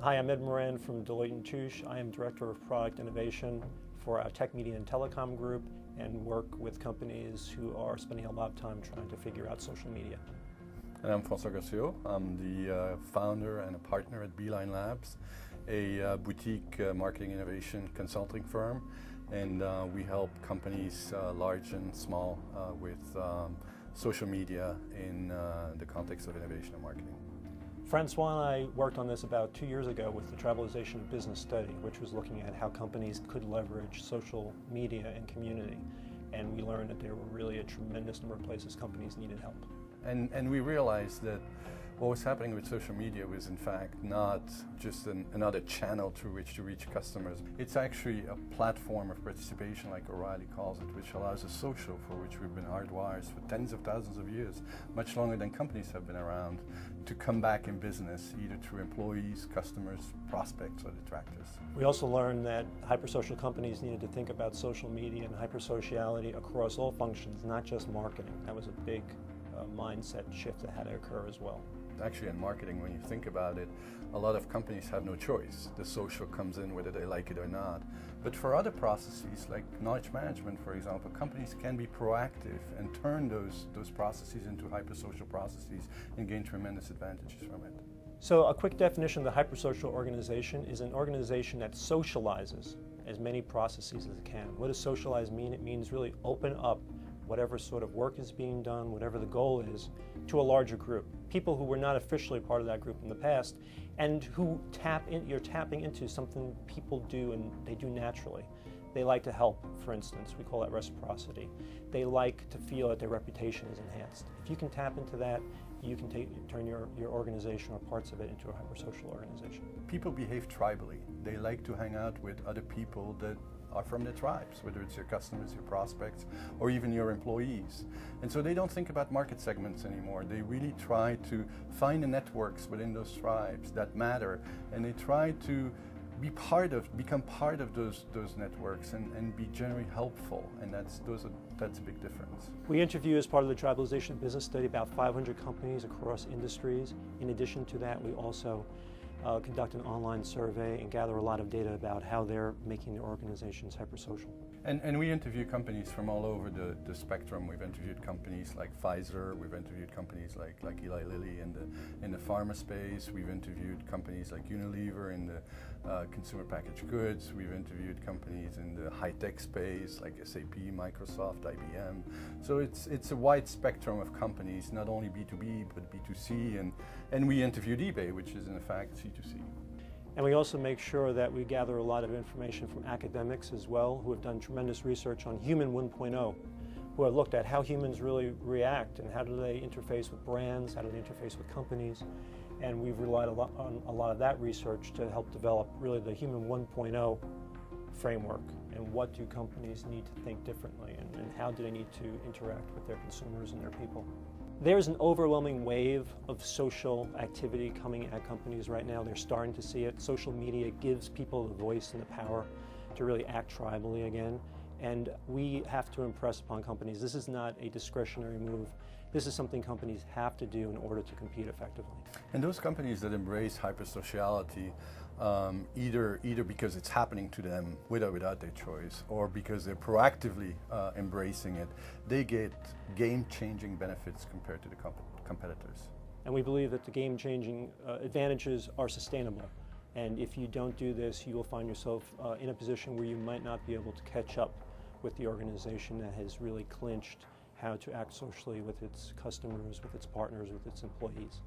Hi, I'm Ed Moran from Deloitte & Touche. I am Director of Product Innovation for our Tech Media and Telecom group and work with companies who are spending a lot of time trying to figure out social media. And I'm François Garciot. I'm the founder and a partner at Beeline Labs, a boutique marketing innovation consulting firm. And we help companies, large and small, with social media in the context of innovation and marketing. Francois and I worked on this about 2 years ago with the Tribalization of Business study, which was looking at how companies could leverage social media and community. And we learned that there were really a tremendous number of places companies needed help. And we realized that what was happening with social media was in fact not just another channel through which to reach customers. It's actually a platform of participation, like O'Reilly calls it, which allows a social for which we've been hardwired for tens of thousands of years, much longer than companies have been around, to come back in business, either through employees, customers, prospects, or detractors. We also learned that hypersocial companies needed to think about social media and hypersociality across all functions, not just marketing. That was a big mindset shift that had to occur as well. Actually, in marketing, when you think about it, a lot of companies have no choice. The social comes in whether they like it or not. But for other processes, like knowledge management, for example, companies can be proactive and turn those processes into hypersocial processes and gain tremendous advantages from it. So a quick definition of the hypersocial organization is an organization that socializes as many processes as it can. What does socialize mean? It means really open up whatever sort of work is being done, whatever the goal is, to a larger group. People who were not officially part of that group in the past, and who you're tapping into something people do and they do naturally. They like to help, for instance. We call that reciprocity. They like to feel that their reputation is enhanced. If you can tap into that, you can turn your organization or parts of it into a hypersocial organization. People behave tribally. They like to hang out with other people that are from their tribes, whether it's your customers, your prospects, or even your employees. And so they don't think about market segments anymore. They really try to find the networks within those tribes that matter, and they try to become part of those networks and be generally helpful, and that's a big difference. We interview, as part of the Tribalization of Business study, about 500 companies across industries. In addition to that, we also conduct an online survey and gather a lot of data about how they're making their organizations hypersocial. And we interview companies from all over the spectrum. We've interviewed companies like Pfizer, we've interviewed companies like Eli Lilly in the pharma space, we've interviewed companies like Unilever in the consumer packaged goods, we've interviewed companies in the high-tech space like SAP, Microsoft, IBM. So it's a wide spectrum of companies, not only B2B but B2C, and we interviewed eBay, which is in fact C2C. And we also make sure that we gather a lot of information from academics as well, who have done tremendous research on Human 1.0, who have looked at how humans really react and how do they interface with brands, how do they interface with companies. And we've relied on a lot of that research to help develop really the Human 1.0 framework. And what do companies need to think differently, and how do they need to interact with their consumers and their people. There's an overwhelming wave of social activity coming at companies right now. They're starting to see it. Social media gives people the voice and the power to really act tribally again. And we have to impress upon companies. This is not a discretionary move. This is something companies have to do in order to compete effectively. And those companies that embrace hypersociality, either because it's happening to them with or without their choice, or because they're proactively embracing it, they get game-changing benefits compared to the competitors. And we believe that the game-changing advantages are sustainable. And if you don't do this, you will find yourself in a position where you might not be able to catch up with the organization that has really clinched how to act socially with its customers, with its partners, with its employees.